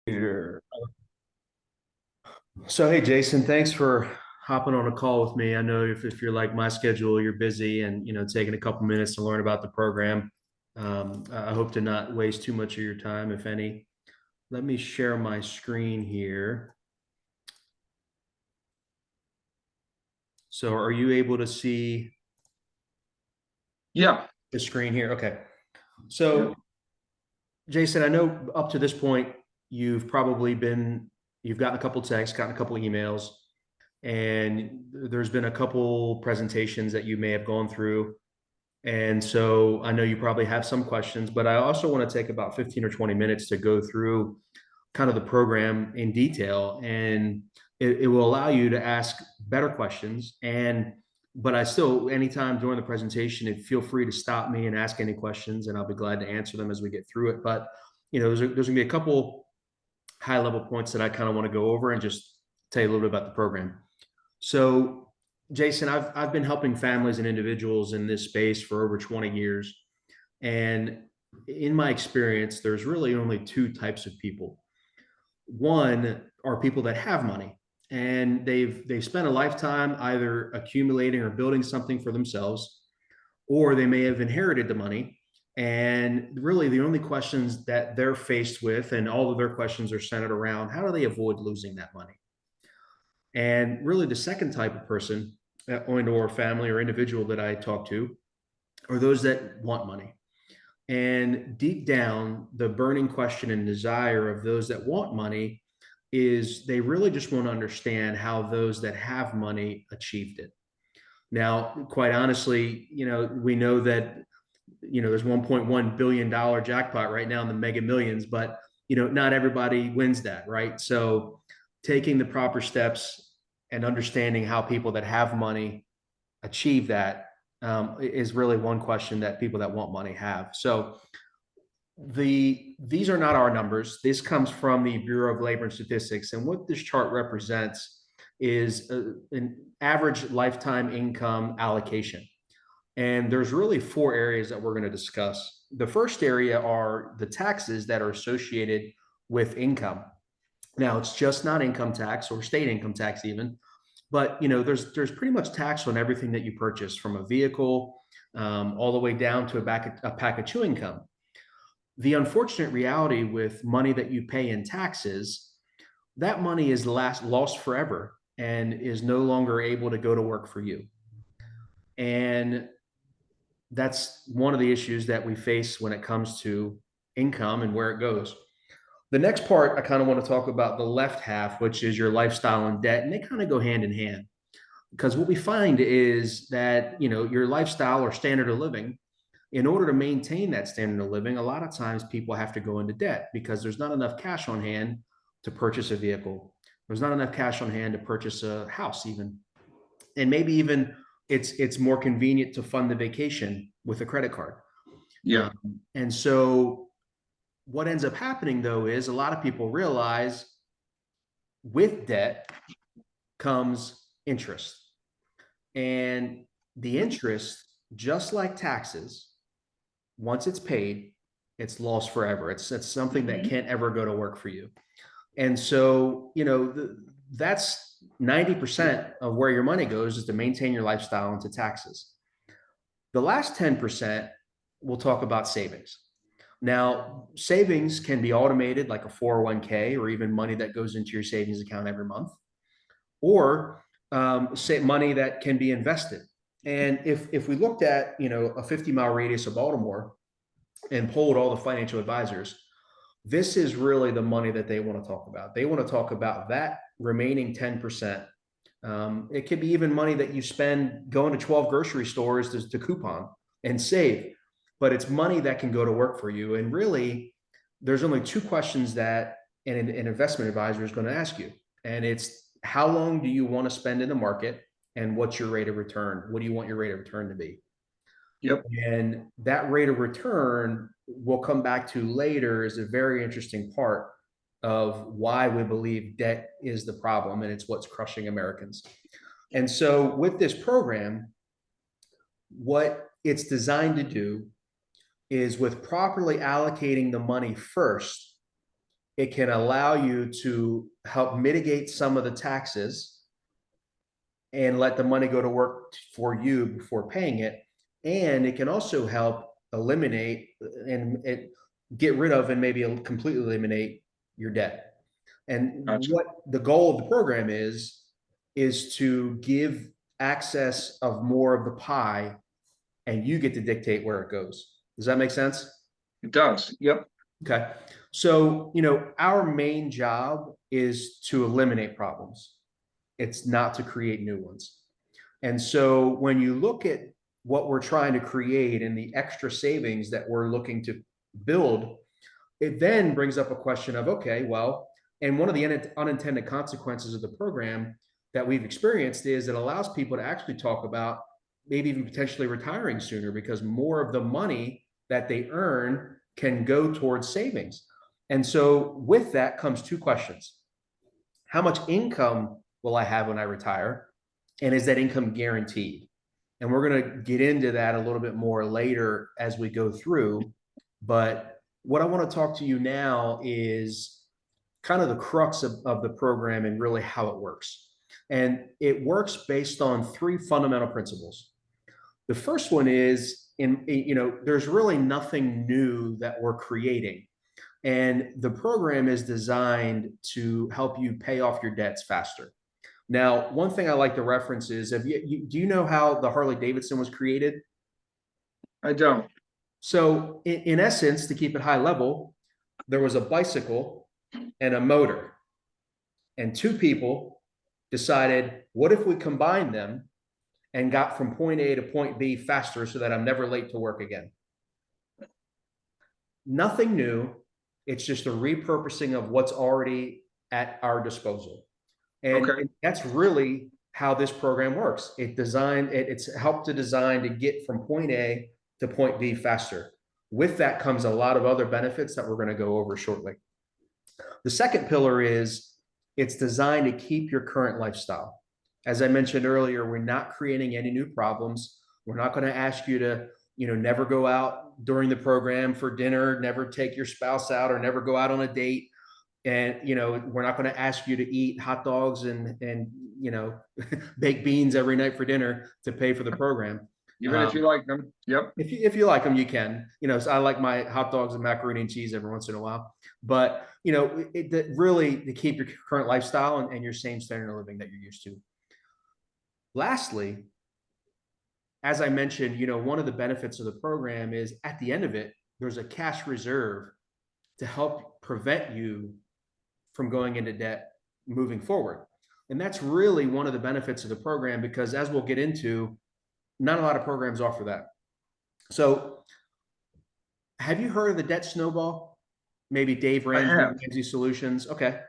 Here. So, hey, Jason, thanks for hopping on a call with me. I know if you're like my schedule, you're busy and, taking a couple minutes to learn about the program. I hope to not waste too much of your time, if any. Let me share my screen here. So, are you able to see Yeah. the screen here? Okay. Yeah. So, Jason, I know up to this point, you've gotten a couple texts, gotten a couple emails, and there's been a couple presentations that you may have gone through. And so I know you probably have some questions, but I also want to take about 15 or 20 minutes to go through kind of the program in detail. And it will allow you to ask better questions. But I still, anytime during the presentation, feel free to stop me and ask any questions, and I'll be glad to answer them as we get through it. But, there's going to be a couple high level points that I kind of want to go over and just tell you a little bit about the program. So, Jason, I've been helping families and individuals in this space for over 20 years. And in my experience, there's really only two types of people. One are people that have money and they've spent a lifetime either accumulating or building something for themselves, or they may have inherited the money. And really, the only questions that they're faced with, and all of their questions are centered around how do they avoid losing that money? And really, the second type of person, or family or individual that I talk to, are those that want money. And deep down, the burning question and desire of those that want money is they really just want to understand how those that have money achieved it. Now, quite honestly, we know that there's $1.1 billion jackpot right now in the Mega Millions, but not everybody wins that, right? So taking the proper steps and understanding how people that have money achieve that is really one question that people that want money have. So these are not our numbers. This comes from the Bureau of Labor and Statistics, and what this chart represents is an average lifetime income allocation. And there's really four areas that we're going to discuss. The first area are the taxes that are associated with income. Now, it's just not income tax or state income tax even, but there's pretty much tax on everything that you purchase, from a vehicle all the way down to a pack of chewing gum. The unfortunate reality with money that you pay in taxes, that money is lost forever and is no longer able to go to work for you. And that's one of the issues that we face when it comes to income and where it goes. The next part, I kind of want to talk about the left half, which is your lifestyle and debt, and they kind of go hand in hand. Because what we find is that your lifestyle or standard of living, in order to maintain that standard of living, a lot of times people have to go into debt because there's not enough cash on hand to purchase a vehicle. There's not enough cash on hand to purchase a house, even, and maybe even it's more convenient to fund the vacation with a credit card. Yeah. And so what ends up happening though is a lot of people realize with debt comes interest. And the interest, just like taxes, once it's paid, it's lost forever. It's something that can't ever go to work for you. And so, that's 90% of where your money goes is to maintain your lifestyle and to taxes. The last 10%, we'll talk about savings. Now, savings can be automated like a 401k or even money that goes into your savings account every month, or say money that can be invested. And if we looked at a 50-mile radius of Baltimore and polled all the financial advisors, this is really the money that they want to talk about. They want to talk about that remaining 10%. It could be even money that you spend going to 12 grocery stores to coupon and save, but it's money that can go to work for you. And really, there's only two questions that an investment advisor is going to ask you. And it's how long do you want to spend in the market, and what's your rate of return? What do you want your rate of return to be? Yep. And that rate of return we'll come back to later is a very interesting part of why we believe debt is the problem and it's what's crushing Americans. And so with this program, what it's designed to do is, with properly allocating the money first, it can allow you to help mitigate some of the taxes and let the money go to work for you before paying it. And it can also help eliminate and get rid of and maybe completely eliminate your debt. And Gotcha. what the goal of the program is to give access of more of the pie, and you get to dictate where it goes. Does that make sense? It does. Yep. Okay. So, our main job is to eliminate problems. It's not to create new ones. And so when you look at what we're trying to create and the extra savings that we're looking to build, it then brings up a question of, okay, well, and one of the unintended consequences of the program that we've experienced is it allows people to actually talk about maybe even potentially retiring sooner because more of the money that they earn can go towards savings. And so with that comes two questions. How much income will I have when I retire? And is that income guaranteed? And we're going to get into that a little bit more later as we go through. But what I want to talk to you now is kind of the crux of the program and really how it works. And it works based on three fundamental principles. The first one is there's really nothing new that we're creating. And the program is designed to help you pay off your debts faster. Now, one thing I like to reference is, do you know how the Harley Davidson was created? I don't. So, in essence, to keep it high level, there was a bicycle and a motor, and two people decided, what if we combined them and got from point A to point B faster so that I'm never late to work again? Nothing new. It's just a repurposing of what's already at our disposal. And that's really how this program works. It's helped to design to get from point A to point B faster. With that comes a lot of other benefits that we're going to go over shortly. The second pillar is it's designed to keep your current lifestyle. As I mentioned earlier, we're not creating any new problems. We're not going to ask you to, never go out during the program for dinner, never take your spouse out, or never go out on a date. And we're not going to ask you to eat hot dogs and baked beans every night for dinner to pay for the program. Even if you like them. Yep. If you like them, you can. So I like my hot dogs and macaroni and cheese every once in a while. But really to keep your current lifestyle and your same standard of living that you're used to. Lastly, as I mentioned, one of the benefits of the program is at the end of it, there's a cash reserve to help prevent you from going into debt moving forward. And that's really one of the benefits of the program because as we'll get into, not a lot of programs offer that. So have you heard of the debt snowball? Maybe Dave Ramsey Solutions. Okay.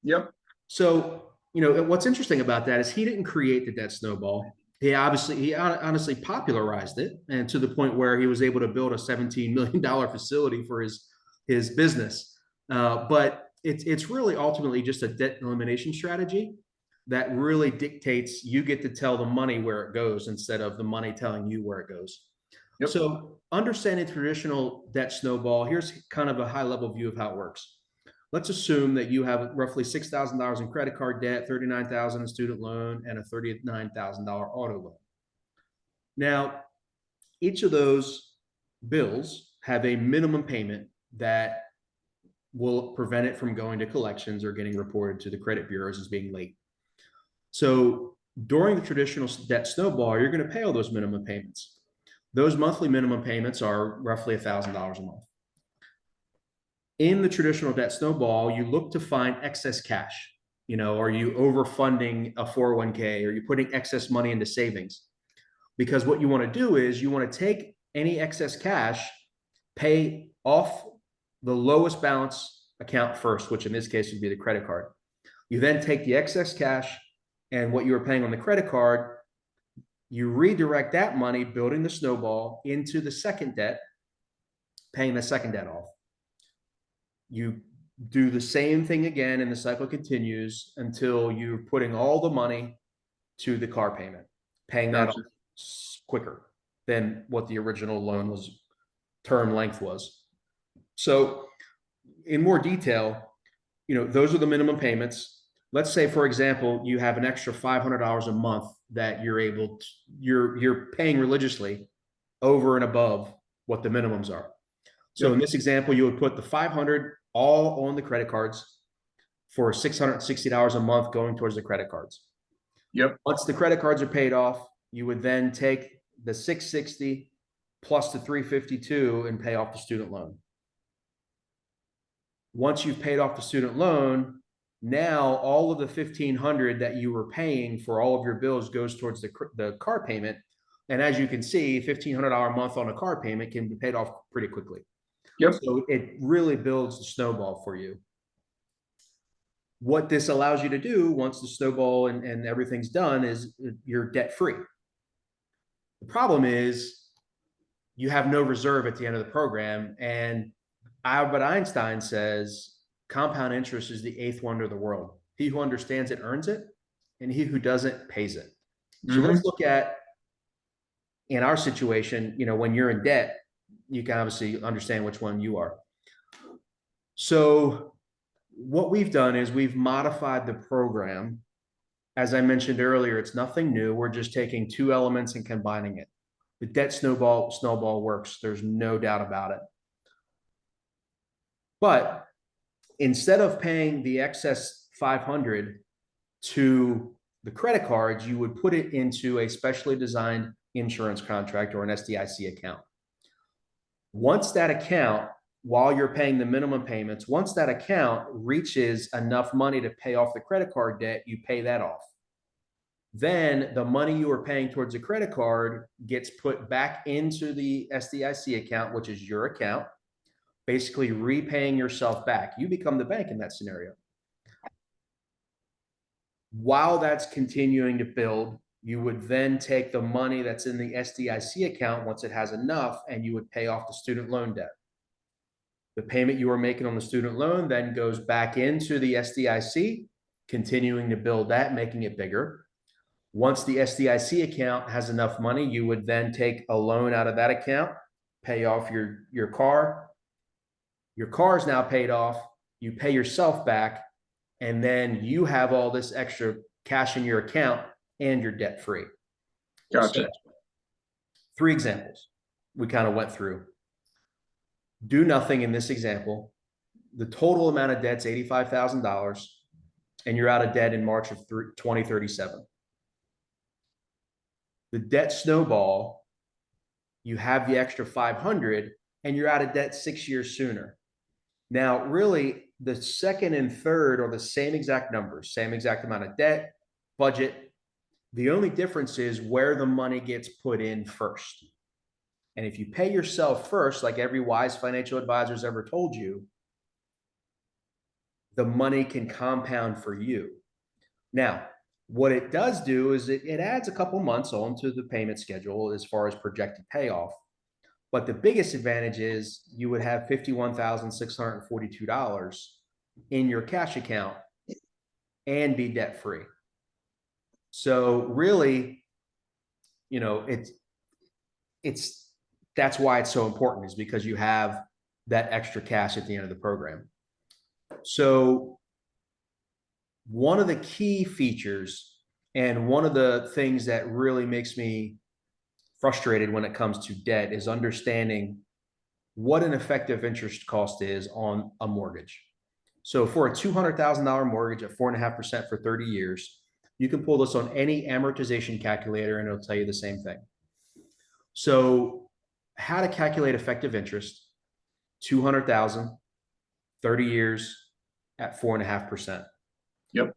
Yep. So, what's interesting about that is he didn't create the debt snowball. He honestly popularized it, and to the point where he was able to build a $17 million facility for his business. But it's really ultimately just a debt elimination strategy that really dictates you get to tell the money where it goes instead of the money telling you where it goes. Yep. So understanding traditional debt snowball, here's kind of a high level view of how it works. Let's assume that you have roughly $6,000 in credit card debt, $39,000 in student loan, and a $39,000 auto loan. Now, each of those bills have a minimum payment that will prevent it from going to collections or getting reported to the credit bureaus as being late. So during the traditional debt snowball, you're going to pay all those minimum payments. Those monthly minimum payments are roughly $1,000 a month. In the traditional debt snowball, you look to find excess cash. Are you overfunding a 401k? Are you putting excess money into savings? Because what you want to do is you want to take any excess cash, pay off the lowest balance account first, which in this case would be the credit card. You then take the excess cash and what you were paying on the credit card, you redirect that money, building the snowball, into the second debt, paying the second debt off. You do the same thing again, and the cycle continues until you're putting all the money to the car payment, paying that off quicker than what the original loan term length was. So in more detail, those are the minimum payments. Let's say, for example, you have an extra $500 a month that you're paying religiously over and above what the minimums are. So in this example, you would put the 500 all on the credit cards for $660 a month going towards the credit cards. Yep. Once the credit cards are paid off, you would then take the 660 plus the 352 and pay off the student loan. Once you've paid off the student loan, now all of the 1,500 that you were paying for all of your bills goes towards the car payment. And as you can see, $1,500 a month on a car payment can be paid off pretty quickly. Yep. So it really builds the snowball for you. What this allows you to do once the snowball and everything's done is you're debt free. The problem is you have no reserve at the end of the program. And Albert Einstein says compound interest is the 8th wonder of the world. He who understands it earns it, and he who doesn't pays it. So let's look at, in our situation, when you're in debt, you can obviously understand which one you are. So what we've done is we've modified the program. As I mentioned earlier, it's nothing new. We're just taking two elements and combining it. The debt snowball works. There's no doubt about it. But instead of paying the excess 500 to the credit cards, you would put it into a specially designed insurance contract or an SDIC account. Once that account, while you're paying the minimum payments, once that account reaches enough money to pay off the credit card debt, you pay that off. Then the money you are paying towards the credit card gets put back into the SDIC account, which is your account, basically repaying yourself back. You become the bank in that scenario. While that's continuing to build, you would then take the money that's in the SDIC account once it has enough, and you would pay off the student loan debt. The payment you are making on the student loan then goes back into the SDIC, continuing to build that, making it bigger. Once the SDIC account has enough money, you would then take a loan out of that account, pay off your car. Your car is now paid off. You pay yourself back, and then you have all this extra cash in your account and you're debt free. Gotcha. So, 3 examples we kind of went through. Do nothing in this example. The total amount of debt's $85,000, and you're out of debt in March of 2037. The debt snowball, you have the extra 500 and you're out of debt 6 years sooner. Now, really, the second and third are the same exact numbers, same exact amount of debt, budget. The only difference is where the money gets put in first. And if you pay yourself first, like every wise financial advisor has ever told you, the money can compound for you. Now, what it does do is it adds a couple months onto the payment schedule as far as projected payoff. But the biggest advantage is you would have $51,642 in your cash account and be debt free. So really, that's why it's so important, is because you have that extra cash at the end of the program. So one of the key features and one of the things that really makes me frustrated when it comes to debt is understanding what an effective interest cost is on a mortgage. So for a $200,000 mortgage at 4.5% for 30 years, you can pull this on any amortization calculator and it'll tell you the same thing. So how to calculate effective interest: 200,000, 30 years at 4.5%. Yep.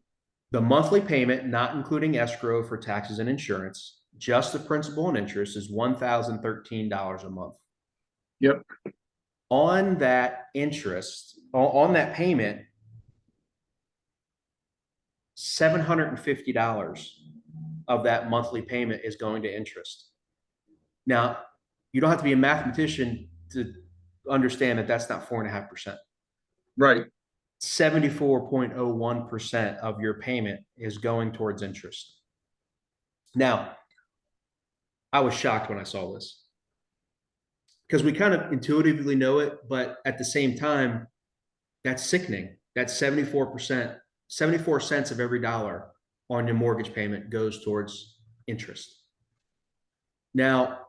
The monthly payment, not including escrow for taxes and insurance, just the principal and interest, is $1,013 a month. Yep. On that interest, on that payment, $750 of that monthly payment is going to interest. Now, you don't have to be a mathematician to understand that that's not 4.5%. Right. 74.01% of your payment is going towards interest. Now, I was shocked when I saw this, because we kind of intuitively know it, but at the same time, that's sickening. That's 74%, 74 cents of every dollar on your mortgage payment goes towards interest. Now,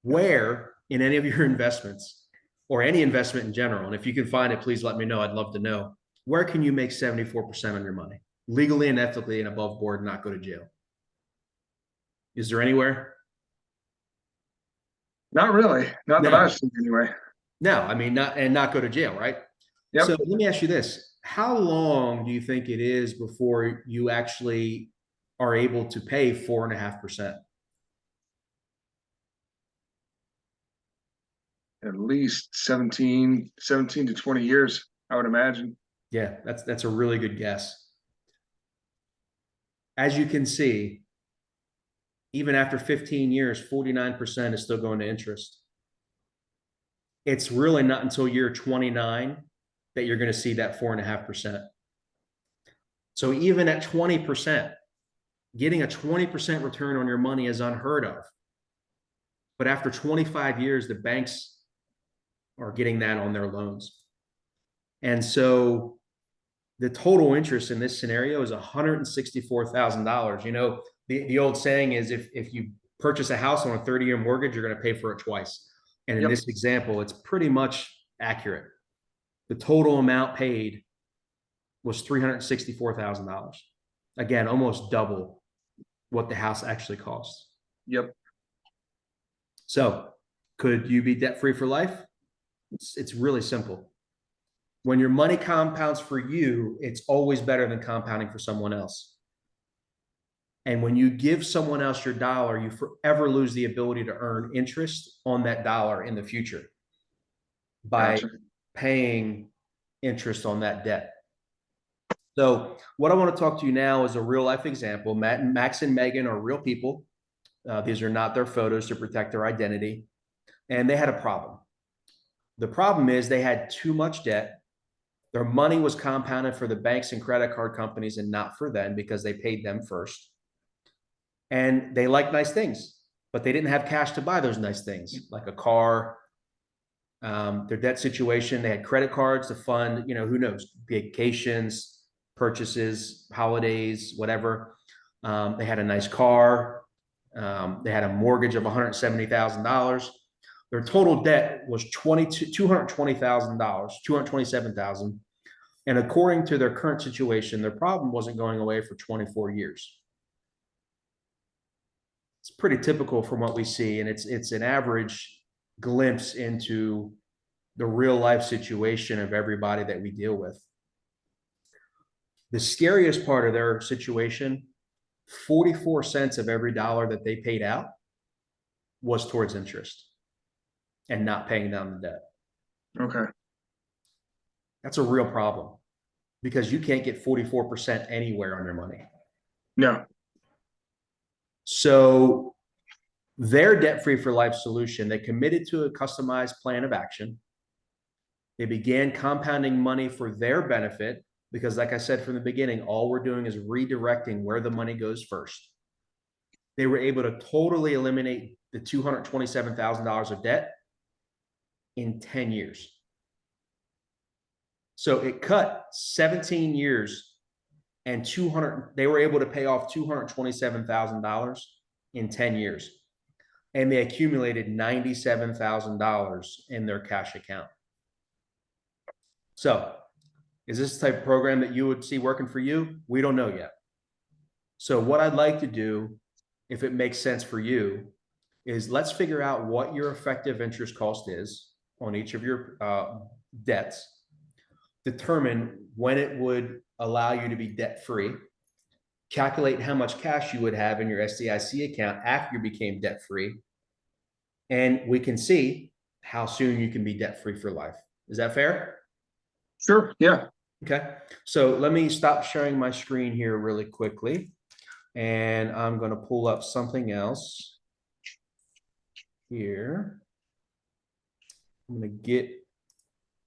where in any of your investments or any investment in general, and if you can find it, please let me know. I'd love to know. Where can you make 74% on your money legally and ethically and above board and not go to jail? Is there anywhere? Not really. Not that No. I've seen anyway. No, I mean, not go to jail, right? So Yep. let me ask you this. How long do you think it is before you actually are able to pay 4.5%? At least 17 to 20 years, I would imagine. Yeah, that's a really good guess. As you can see, even after 15 years, 49% is still going to interest. It's really not until year 29 that you're going to see that 4.5%. So even at 20%, getting a 20% return on your money is unheard of. But after 25 years, the banks are getting that on their loans. And so the total interest in this scenario is $164,000. You know, the old saying is if you purchase a house on a 30-year mortgage, you're going to pay for it twice. And in Yep. this example, it's pretty much accurate. The total amount paid was $364,000. Again, almost double what the house actually costs. Yep. So could you be debt-free for life? It's really simple. When your money compounds for you, it's always better than compounding for someone else. And when you give someone else your dollar, you forever lose the ability to earn interest on that dollar in the future by Gotcha. paying interest on that debt. So what I want to talk to you now is a real life example. Max and Megan are real people. These are not their photos to protect their identity. And they had a problem. The problem is they had too much debt. Their money was compounded for the banks and credit card companies and not for them because they paid them first. And they like nice things, but they didn't have cash to buy those nice things, like a car, their debt situation. They had credit cards to fund, you know, who knows, vacations, purchases, holidays, whatever. They had a nice car. They had a mortgage of $170,000. Their total debt was $220,000, $227,000. And according to their current situation, their problem wasn't going away for 24 years. It's pretty typical from what we see, and it's an average glimpse into the real life situation of everybody that we deal with. The scariest part of their situation, 44 cents of every dollar that they paid out was towards interest and not paying down the debt. Okay. That's a real problem because you can't get 44% anywhere on your money. No. So their debt-free for life solution, they committed to a customized plan of action. They began compounding money for their benefit because, like I said from the beginning, all we're doing is redirecting where the money goes first. They were able to totally eliminate the $227,000 of debt in 10 years. So it cut 17 years and they were able to pay off $227,000 in 10 years. And they accumulated $97,000 in their cash account. So is this the type of program that you would see working for you? We don't know yet. So what I'd like to do, if it makes sense for you, is let's figure out what your effective interest cost is on each of your debts, determine when it would allow you to be debt-free, calculate how much cash you would have in your SDIC account after you became debt-free, and we can see how soon you can be debt-free for life. Is that fair? Sure. Yeah. Okay. So let me stop sharing my screen here really quickly, and I'm going to pull up something else here. I'm going to get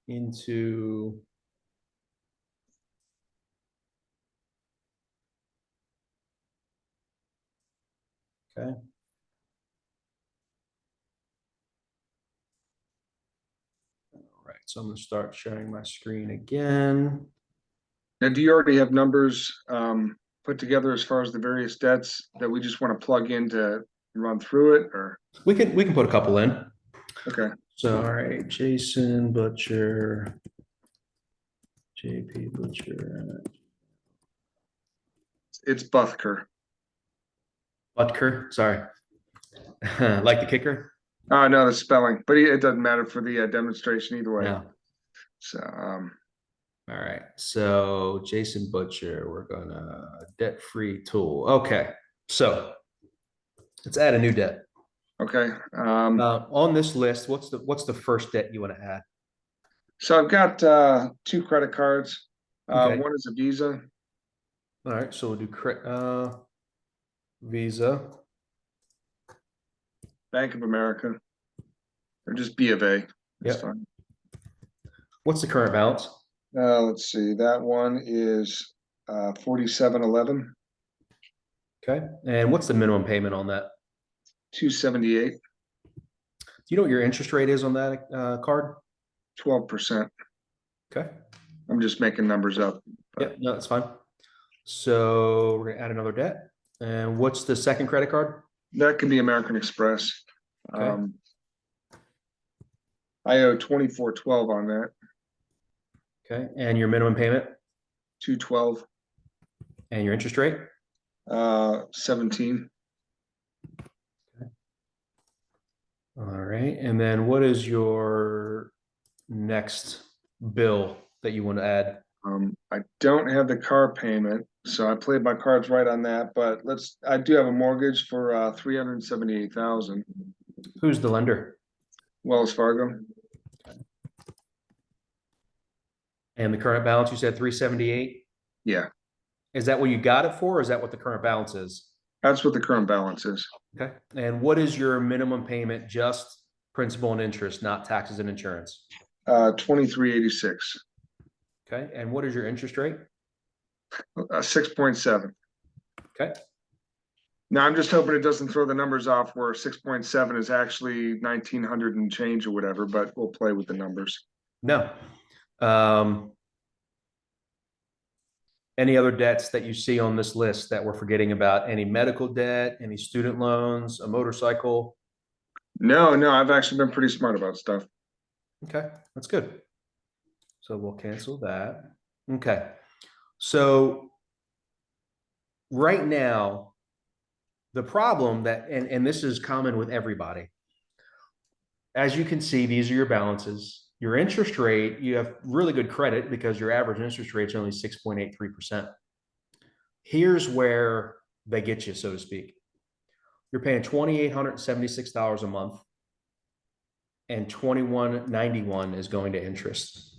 into okay. All right. so I'm gonna start sharing my screen again. Now, do you already have numbers put together as far as the various debts that we just want to plug in to run through it, or? We can put a couple in. Okay, So, all right, Jason Butcher, JP Butcher, it's Buthker. Butker, sorry. Like the kicker? No, the spelling, but it doesn't matter for the demonstration either way. No. So, All right. So Jason Butcher, we're gonna debt-free tool. Okay. So let's add a new debt. okay. On this list, what's the first debt you want to add? So I've got two credit cards. Okay. One is a Visa. All right. So we'll do Visa. Bank of America, or just B of A. That's Yep. fine. What's the current balance? Let's see. That one is 4711, Okay. And what's the minimum payment on that? 278, Do you know what your interest rate is on that card? 12%. Okay. I'm just making numbers up. Yep. No, that's fine. So we're gonna add another debt. And what's the second credit card? That could be American Express. Okay. I owe 2412 on that. Okay. And your minimum payment 212, and your interest rate? 17. All right. And then what is your next bill that you want to add? I don't have the car payment, so I played my cards right on that. But I do have a mortgage for 378,000. Who's the lender? Wells Fargo. And the current balance, you said 378? Yeah, Is that what you got it for, or is that what the current balance is? that's what the current balance is. Okay. And what is your minimum payment, just principal and interest, not taxes and insurance? 2386. Okay. And what is your interest rate? 6.7. Okay. Now I'm just hoping it doesn't throw the numbers off where 6.7 is actually 1900 and change or whatever, but we'll play with the numbers. No. Any other debts that you see on this list that we're forgetting about? Any medical debt, any student loans, a motorcycle? No, I've actually been pretty smart about stuff. Okay, that's good. So we'll cancel that. Okay. So right now, the problem that, and this is common with everybody, as you can see, these are your balances. Your interest rate, you have really good credit because your average interest rate is only 6.83%. Here's where they get you, so to speak. You're paying $2,876 a month, and $2,191 is going to interest.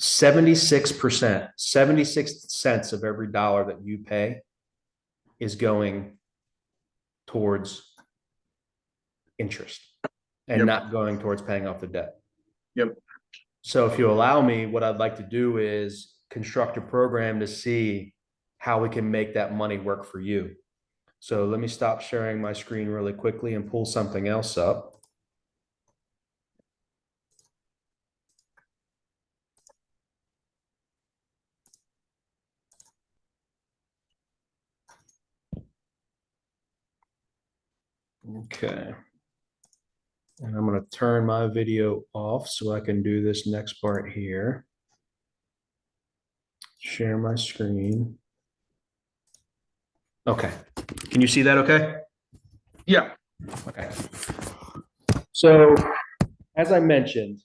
76%, 76 cents of every dollar that you pay is going towards interest and not going towards paying off the debt. Yep. So if you allow me, what I'd like to do is construct a program to see how we can make that money work for you. So let me stop sharing my screen really quickly and pull something else up. Okay. And I'm going to turn my video off so I can do this next part here. Share my screen. Okay. Can you see that okay? Yeah. Okay. So, as I mentioned,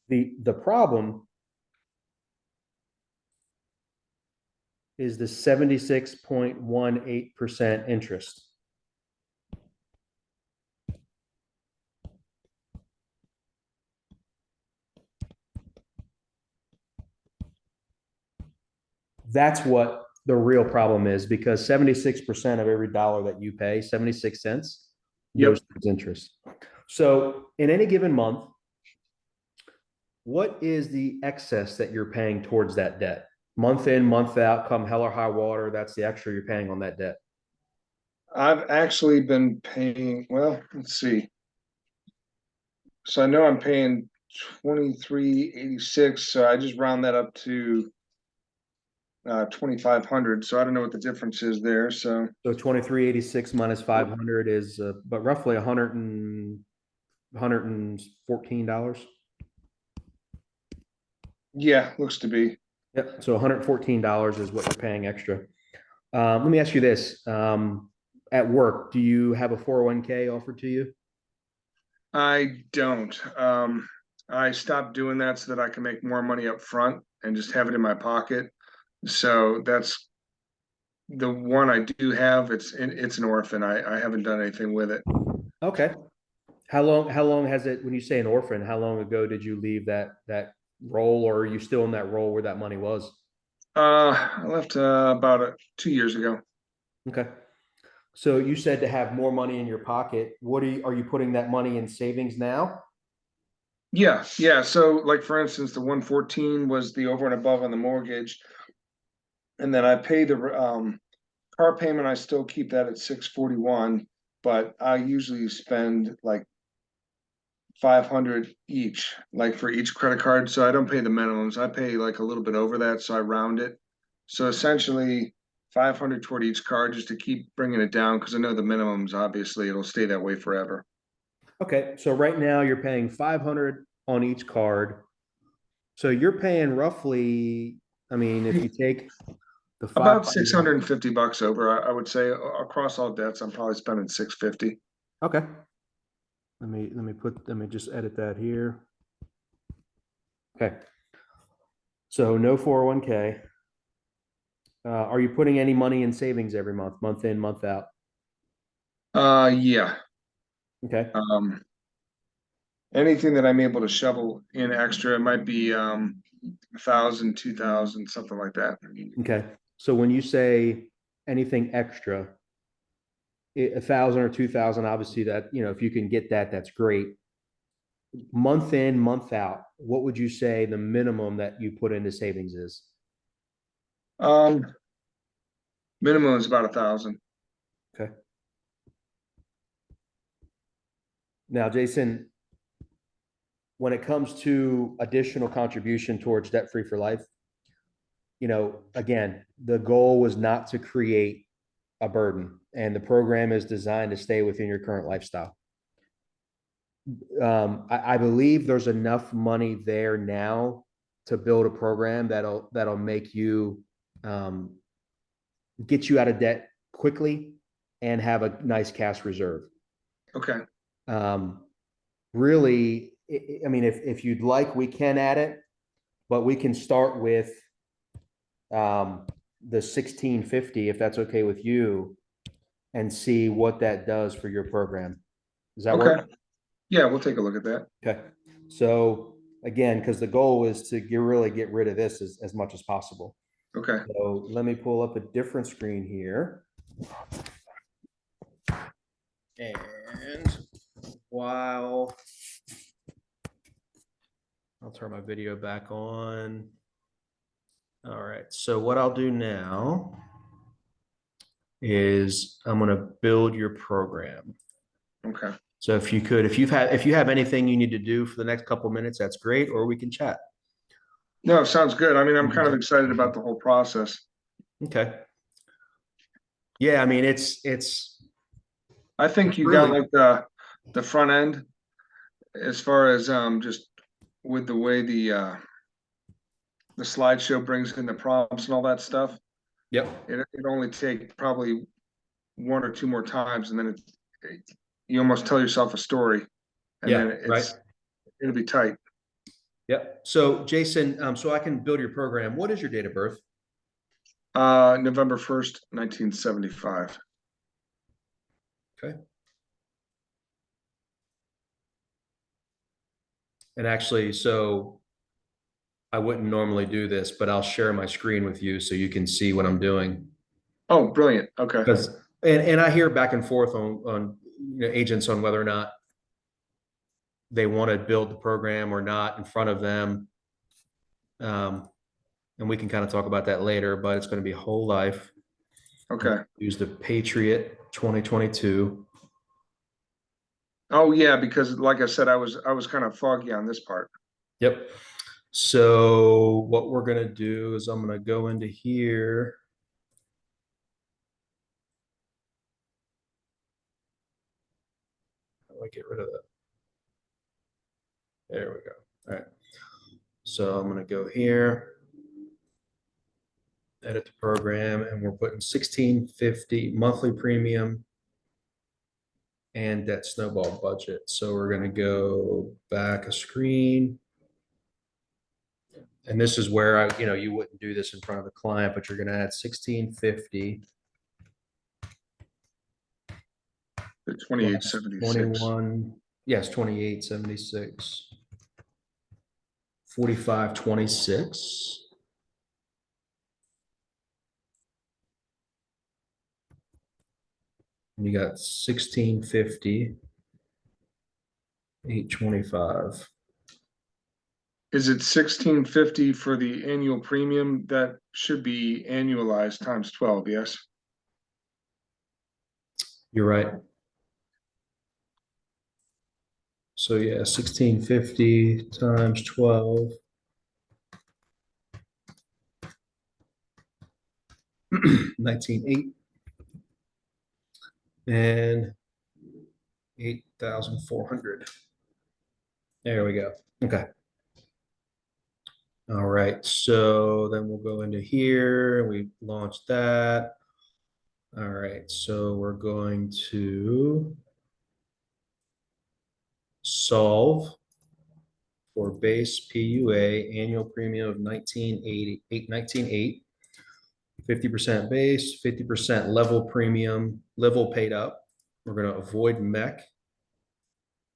the problem is the 76.18% interest. That's what the real problem is, because 76% of every dollar that you pay, 76 cents, goes towards interest. So in any given month, what is the excess that you're paying towards that debt? Month in, month out, come hell or high water, that's the extra you're paying on that debt. I've actually been paying, well, let's see. So I know I'm paying 2386, so I just round that up to 2500. So I don't know what the difference is there. So So 2386 minus 500 is, but roughly $114. yeah, looks to be. Yep. So $114 is what you're paying extra. Let me ask you this. At work, do you have a 401k offered to you? I don't. I stopped doing that so that I can make more money up front and just have it in my pocket. So that's the one I do have. It's an orphan. I haven't done anything with it. Okay. How long has it, when you say an orphan, how long ago did you leave that role, or are you still in that role where that money was? I left about 2 years ago. Okay. So you said to have more money in your pocket. Are you putting that money in savings now? Yeah, yeah. So like for instance, the 114 was the over and above on the mortgage, and then I pay the car payment. I still keep that at 641, but I usually spend like 500 each, like for each credit card. So I don't pay the minimums. I pay like a little bit over that, so I round it. So essentially 500 toward each card just to keep bringing it down because I know the minimums, obviously, it'll stay that way forever. Okay. So right now you're paying 500 on each card. So you're paying roughly, I mean, if you take the About 500, 650 bucks over, I would say across all debts, I'm probably spending 650. okay. Let me just edit that here. Okay. So no 401k. Are you putting any money in savings every month in, month out? Yeah. Okay. Um, anything that I'm able to shovel in extra, it might be 1,000, 2,000, something like that. Okay. So when you say anything extra, 1,000 or 2,000, obviously that, if you can get that, that's great. Month in, month out, what would you say the minimum that you put into savings is? Um, minimum is about 1,000. Okay. Now, Jason, when it comes to additional contribution towards debt free for life, again, the goal was not to create a burden, and the program is designed to stay within your current lifestyle. I believe there's enough money there now to build a program that'll make you get you out of debt quickly and have a nice cash reserve. Okay. Um, really, I mean, if you'd like, we can add it, but we can start with the 1650, if that's okay with you, and see what that does for your program. Does that Okay. work? Yeah, we'll take a look at that. Okay. So again, because the goal is to really get rid of this as much as possible. Okay. So let me pull up a different screen here. And while I'll turn my video back on. All right. So what I'll do now is I'm going to build your program. Okay. So if you have anything you need to do for the next couple of minutes, that's great, or we can chat. No, sounds good. I mean, I'm kind of excited about the whole process. Okay. Yeah, I mean it's I think you got really, like the front end as far as just with the way the slideshow brings in the prompts and all that stuff. yep. It only take probably one or two more times, and then you almost tell yourself a story, and Yeah, then right. it'll be tight. Yep. So Jason, so I can build your program. What is your date of birth? November 1st, 1975. Okay. And actually, so I wouldn't normally do this, but I'll share my screen with you so you can see what I'm doing. Oh, brilliant. Okay. Because and I hear back and forth on agents on whether or not they want to build the program or not in front of them. And we can kind of talk about that later, but it's going to be whole life. Okay. Use the Patriot 2022. Oh, yeah, because like I said, I was kind of foggy on this part. Yep. So what we're gonna do is I'm gonna go into here. How do I get rid of that? There we go. All right. So I'm gonna go here, edit the program, and we're putting 1650 monthly premium and debt snowball budget. So we're gonna go back a screen. And this is where you wouldn't do this in front of the client, but you're gonna add 1650 The plus 2876. 21, yes, 2876, 4526. And you got 1650, 825. Is it 1650 for the annual premium? That should be annualized times 12, yes? You're right. So yeah, 1650 times 12. 19.8 and 8,400. There we go. Okay. All right. So then we'll go into here. We launched that. All right. So we're going to solve for base PUA annual premium of 19.8, 50% base, 50% level premium, level paid up. We're going to avoid MEC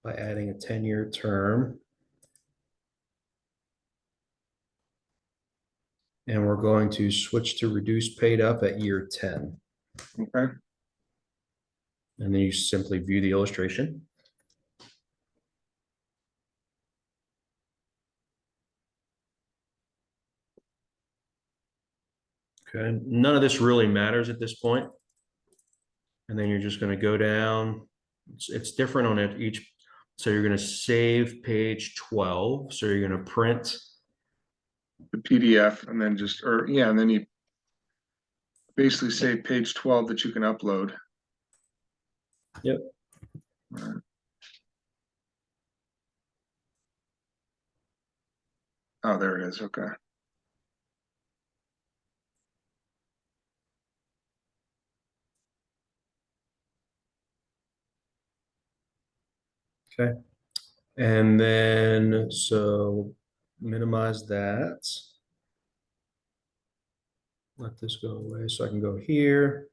by adding a 10-year term. And we're going to switch to reduce paid up at year 10. Okay. And then you simply view the illustration. Okay, none of this really matters at this point. And then you're just going to go down. It's different on it each. So you're going to save page 12. So you're going to print. The PDF and then just, or yeah, and then you basically say page 12 that you can upload. Yep. All right. Oh, there it is. Okay. Okay. And then, so minimize that. Let this go away so I can go here.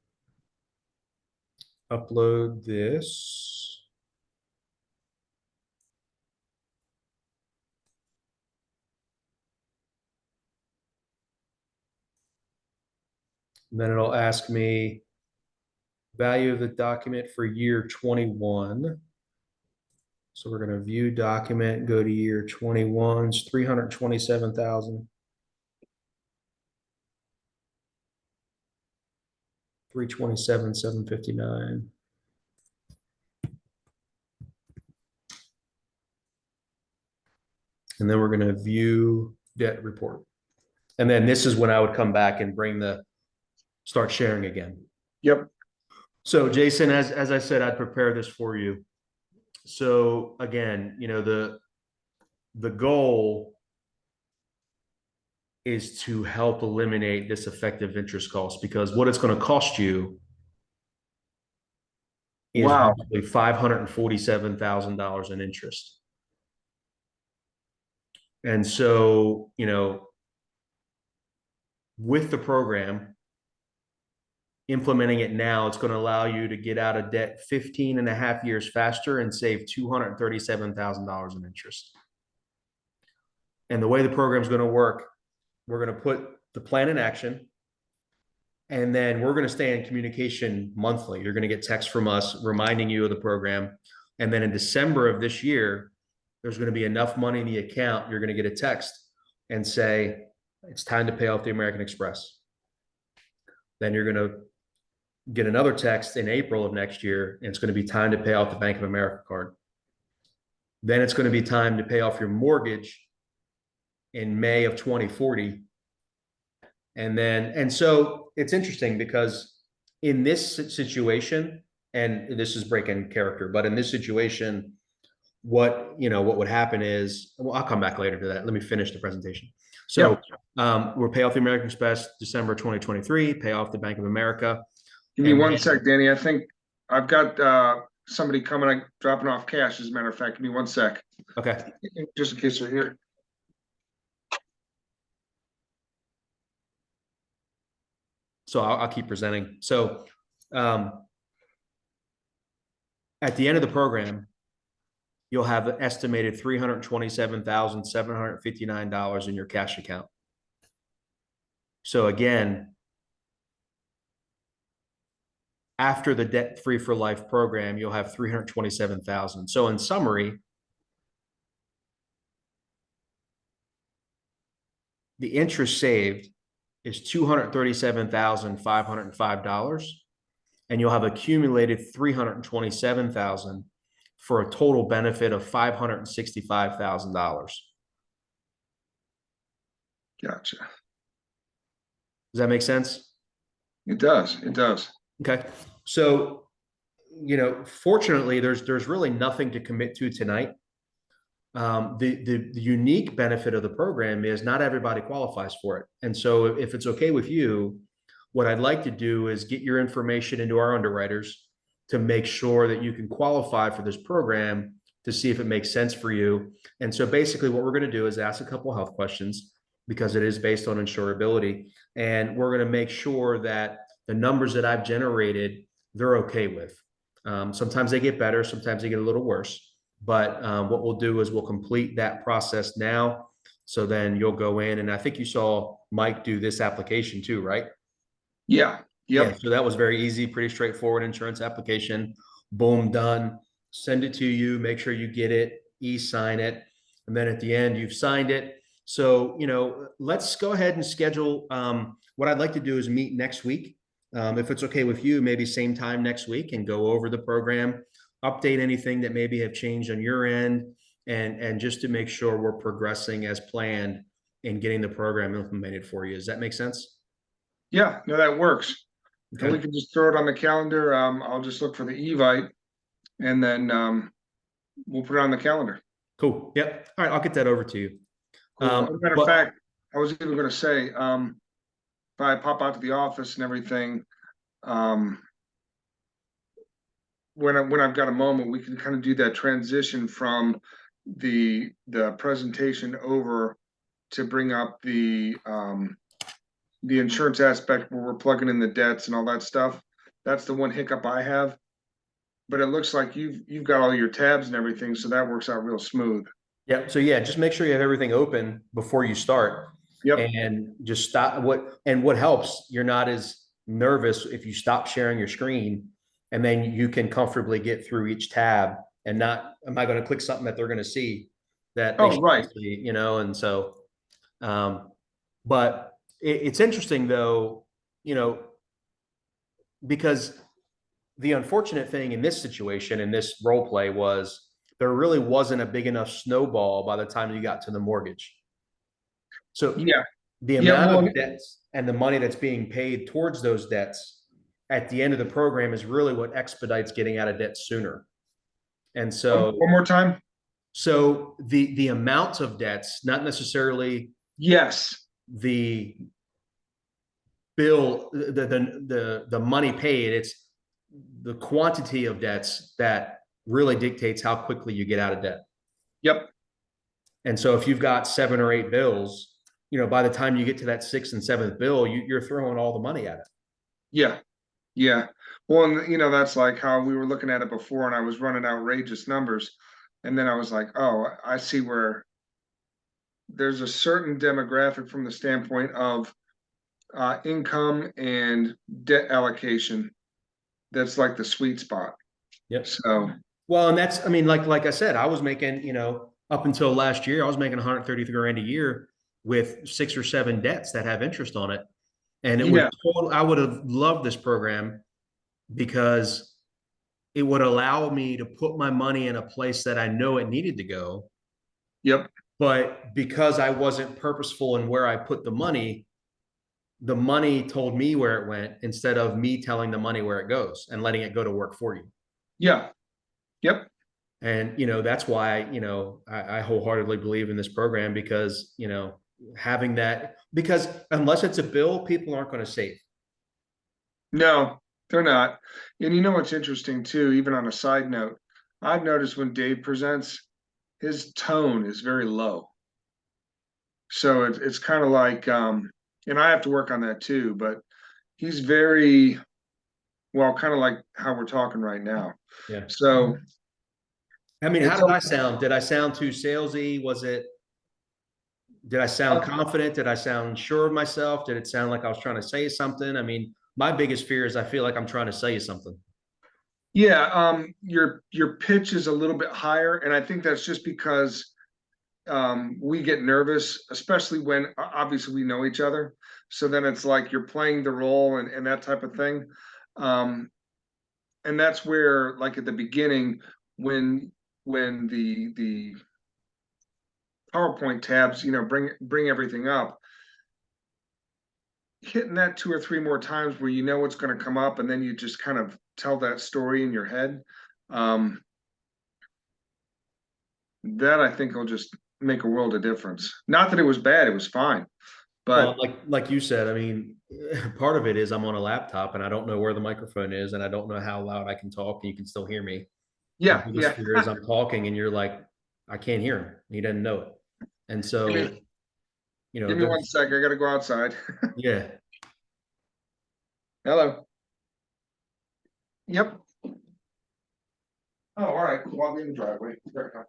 Upload this. And then it'll ask me value of the document for year 21. So we're going to view document, go to year 21's 327,000. 327, 759. And then we're going to view debt report. And then this is when I would come back and start sharing again. Yep. So Jason, as I said, I'd prepare this for you. So again, the goal is to help eliminate this effective interest cost, because what it's going to cost you is Wow. roughly $547,000 in interest. And so, with the program, implementing it now, it's going to allow you to get out of debt 15 and a half years faster and save $237,000 in interest. And the way the program is going to work, we're going to put the plan in action, and then we're going to stay in communication monthly. You're going to get texts from us reminding you of the program. And then in December of this year, there's going to be enough money in the account. You're going to get a text and say, it's time to pay off the American Express. Then you're going to get another text in April of next year, and it's going to be time to pay off the Bank of America card. Then it's going to be time to pay off your mortgage in May of 2040. And so it's interesting because in this situation, and this is breaking character, but in this situation, what would happen is, well, I'll come back later to that. Let me finish the presentation. So Yep. we'll pay off the American Express December 2023, pay off the Bank of America. Give me And one then, sec, Danny. I think I've got somebody coming, dropping off cash, as a matter of fact. Give me one sec. okay. Just in case they're here. So I'll keep presenting. So at the end of the program, you'll have an estimated $327,759 in your cash account. So again, after the Debt Free for Life program, you'll have 327,000. So in summary, the interest saved is $237,505, and you'll have accumulated 327,000 for a total benefit of $565,000. Gotcha. Does that make sense? It does. It does. Okay. So, fortunately, there's really nothing to commit to tonight. The unique benefit of the program is not everybody qualifies for it. And so if it's okay with you, what I'd like to do is get your information into our underwriters to make sure that you can qualify for this program, to see if it makes sense for you. And so basically what we're going to do is ask a couple of health questions, because it is based on insurability. And we're going to make sure that the numbers that I've generated, they're okay with. Sometimes they get better, sometimes they get a little worse. But what we'll do is we'll complete that process now. So then you'll go in, and I think you saw Mike do this application too, right? Yeah. Yep. Yeah. So that was very easy, pretty straightforward insurance application. Boom, done. Send it to you. Make sure you get it, e-sign it. And then at the end, you've signed it. So, let's go ahead and schedule. What I'd like to do is meet next week. If it's okay with you, maybe same time next week, and go over the program, update anything that maybe have changed on your end, and just to make sure we're progressing as planned in getting the program implemented for you. Does that make sense? Yeah. No, that works. And we Okay. can just throw it on the calendar. I'll just look for the Evite, and then we'll put it on the calendar. Cool. Yep. All right. I'll get that over to you. Cool. As a matter of But fact, I was even going to say, if I pop out to the office and everything, when I've got a moment, we can kind of do that transition from the presentation over to bring up the insurance aspect where we're plugging in the debts and all that stuff. That's the one hiccup I have. But it looks like you've got all your tabs and everything, so that works out real smooth. yeah, so yeah, just make sure you have everything open before you start, Yep. and just stop. What helps, you're not as nervous if you stop sharing your screen, and then you can comfortably get through each tab, and not, am I going to click something that they're going to see that they Oh, right. shouldn't see, and so but it's interesting though, because the unfortunate thing in this situation, in this role play, was there really wasn't a big enough snowball by the time you got to the mortgage. So Yeah. the Yeah. amount Well, of debts and the money that's being paid towards those debts at the end of the program is really what expedites getting out of debt sooner. And so, one more time. so the amount of debts, not necessarily Yes. the bill, the money paid, it's the quantity of debts that really dictates how quickly you get out of debt. Yep. And so if you've got 7 or 8 bills, by the time you get to that 6th and 7th bill, you're throwing all the money at it. Yeah. Yeah. Well, and that's like how we were looking at it before, and I was running outrageous numbers. And then I was like, oh, I see where there's a certain demographic from the standpoint of income and debt allocation. That's like the sweet spot. Yep. So, Well, and that's, I mean, like I said, I was making, up until last year, I was making 133 grand a year with 6 or 7 debts that have interest on it. And it was yeah. total, I would have loved this program because it would allow me to put my money in a place that I know it needed to go. Yep. But because I wasn't purposeful in where I put the money told me where it went instead of me telling the money where it goes and letting it go to work for you. Yeah. Yep. And, that's why, I wholeheartedly believe in this program because, having that, because unless it's a bill, people aren't going to save. No, they're not. And you know what's interesting too, even on a side note, I've noticed when Dave presents, his tone is very low. So it's kind of like, and I have to work on that too, but he's very, well, kind of like how we're talking right now. Yeah. So I mean, how it's, did I sound? Did I sound too salesy? Did I sound uh, confident? Did I sound sure of myself? Did it sound like I was trying to say something? I mean, my biggest fear is I feel like I'm trying to say something. yeah, your pitch is a little bit higher, and I think that's just because we get nervous, especially when obviously we know each other. So then it's like you're playing the role and that type of thing. Um, and that's where, like at the beginning, when the PowerPoint tabs, bring everything up, hitting that two or three more times where you know what's going to come up, and then you just kind of tell that story in your head. Um, that I think will just make a world of difference. Not that it was bad; it was fine. Well, But like you said, I mean, part of it is I'm on a laptop and I don't know where the microphone is and I don't know how loud I can talk and you can still hear me. My yeah, biggest yeah. fear is I'm talking and you're like, I can't hear him. He doesn't know it. And Give so, me give me one there's sec. I got to go outside. yeah. Hello. Yep. Oh, all right. Cool. I'll be in the driveway. There we go.